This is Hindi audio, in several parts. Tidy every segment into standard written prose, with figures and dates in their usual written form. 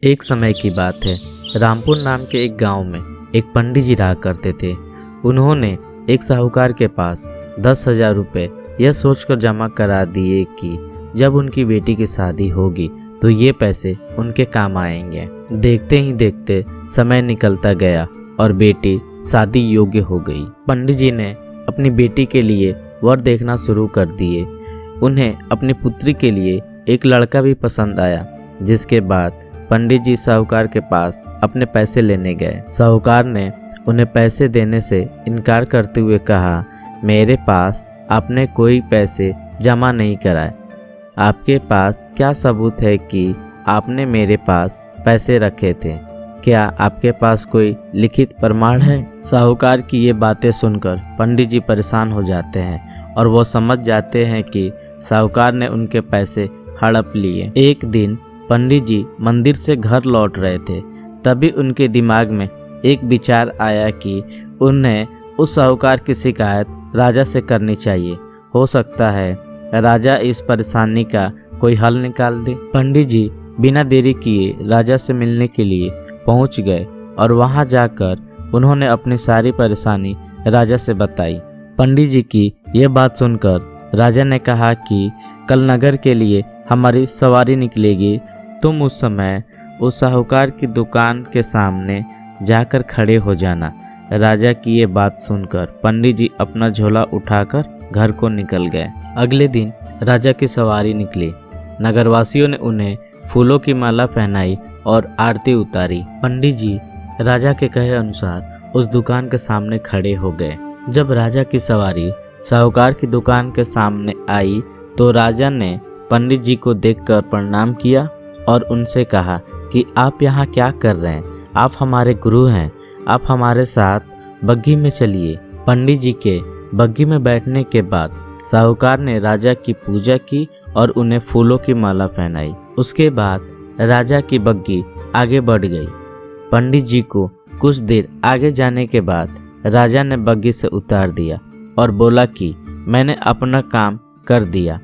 एक समय की बात है। रामपुर नाम के एक गांव में एक पंडित जी रहा करते थे। उन्होंने एक साहूकार के पास 10,000 रुपये यह सोचकर जमा करा दिए कि जब उनकी बेटी की शादी होगी तो ये पैसे उनके काम आएंगे। देखते ही देखते समय निकलता गया और बेटी शादी योग्य हो गई। पंडित जी ने अपनी बेटी के लिए वर देखना शुरू कर दिए। उन्हें अपनी पुत्री के लिए एक लड़का भी पसंद आया, जिसके बाद पंडित जी साहूकार के पास अपने पैसे लेने गए। साहूकार ने उन्हें पैसे देने से इनकार करते हुए कहा, मेरे पास आपने कोई पैसे जमा नहीं कराए। आपके पास क्या सबूत है कि आपने मेरे पास पैसे रखे थे? क्या आपके पास कोई लिखित प्रमाण है? साहूकार की ये बातें सुनकर पंडित जी परेशान हो जाते हैं और वो समझ जाते हैं कि साहूकार ने उनके पैसे हड़प लिए। एक दिन पंडित जी मंदिर से घर लौट रहे थे, तभी उनके दिमाग में एक विचार आया कि उन्हें उस साहूकार की शिकायत राजा से करनी चाहिए। हो सकता है राजा इस परेशानी का कोई हल निकाल दे। पंडित जी बिना देरी किए राजा से मिलने के लिए पहुंच गए और वहां जाकर उन्होंने अपनी सारी परेशानी राजा से बताई। पंडित जी की यह बात सुनकर राजा ने कहा कि कल नगर के लिए हमारी सवारी निकलेगी, तुम उस समय उस साहूकार की दुकान के सामने जाकर खड़े हो जाना। राजा की ये बात सुनकर पंडित जी अपना झोला उठाकर घर को निकल गए। अगले दिन राजा की सवारी निकली। नगरवासियों ने उन्हें फूलों की माला पहनाई और आरती उतारी। पंडित जी राजा के कहे अनुसार उस दुकान के सामने खड़े हो गए। जब राजा की सवारी साहूकार की दुकान के सामने आई तो राजा ने पंडित जी को देखकर प्रणाम किया और उनसे कहा कि आप यहाँ क्या कर रहे हैं? आप हमारे गुरु हैं, आप हमारे साथ बग्घी में चलिए। पंडित जी के बग्घी में बैठने के बाद साहूकार ने राजा की पूजा की और उन्हें फूलों की माला पहनाई। उसके बाद राजा की बग्घी आगे बढ़ गई। पंडित जी को कुछ देर आगे जाने के बाद राजा ने बग्घी से उतार दिया और बोला कि मैंने अपना काम कर दिया,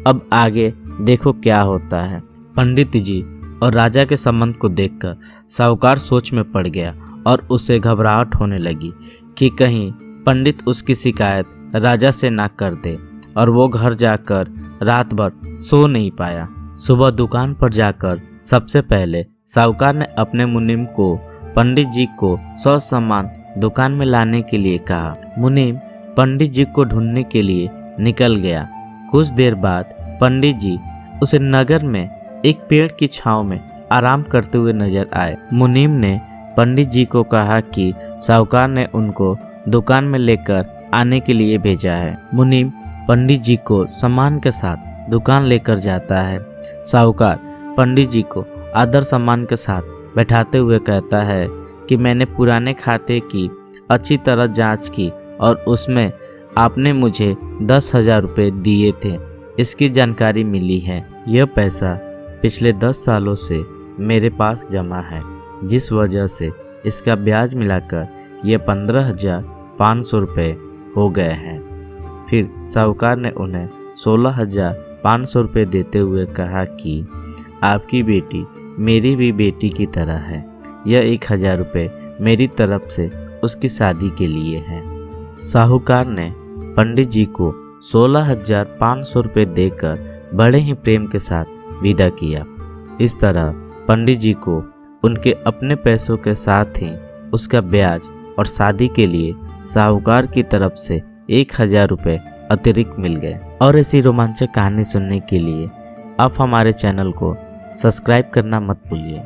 अब आगे देखो क्या होता है। पंडित जी और राजा के संबंध को देखकर साहूकार सोच में पड़ गया और उसे घबराहट होने लगी कि कहीं पंडित उसकी शिकायत राजा से ना कर दे, और वो घर जाकर रात भर सो नहीं पाया। सुबह दुकान पर जाकर सबसे पहले साहूकार ने अपने मुनीम को पंडित जी को ससामान दुकान में लाने के लिए कहा। मुनीम पंडित जी को ढूंढने के लिए निकल गया। कुछ देर बाद पंडित जी उसे नगर में एक पेड़ की छांव में आराम करते हुए नजर आए। मुनीम ने पंडित जी को कहा कि साहूकार ने उनको दुकान में लेकर आने के लिए भेजा है। मुनीम पंडित जी को सम्मान के साथ दुकान लेकर जाता है। साहूकार पंडित जी को आदर सम्मान के साथ बैठाते हुए कहता है कि मैंने पुराने खाते की अच्छी तरह जांच की और उसमें आपने मुझे 10,000 रुपये दिए थे, इसकी जानकारी मिली है। यह पैसा पिछले 10 सालों से मेरे पास जमा है, जिस वजह से इसका ब्याज मिलाकर यह 15,500 रुपये हो गए हैं। फिर साहूकार ने उन्हें 16,500 रुपये देते हुए कहा कि आपकी बेटी मेरी भी बेटी की तरह है, यह 1,000 रुपये मेरी तरफ से उसकी शादी के लिए है। साहूकार ने पंडित जी को 16,500 रुपये देकर बड़े ही प्रेम के साथ विदा किया। इस तरह पंडित जी को उनके अपने पैसों के साथ ही उसका ब्याज और शादी के लिए साहूकार की तरफ से 1,000 रुपये अतिरिक्त मिल गए। और ऐसी रोमांचक कहानी सुनने के लिए आप हमारे चैनल को सब्सक्राइब करना मत भूलिए।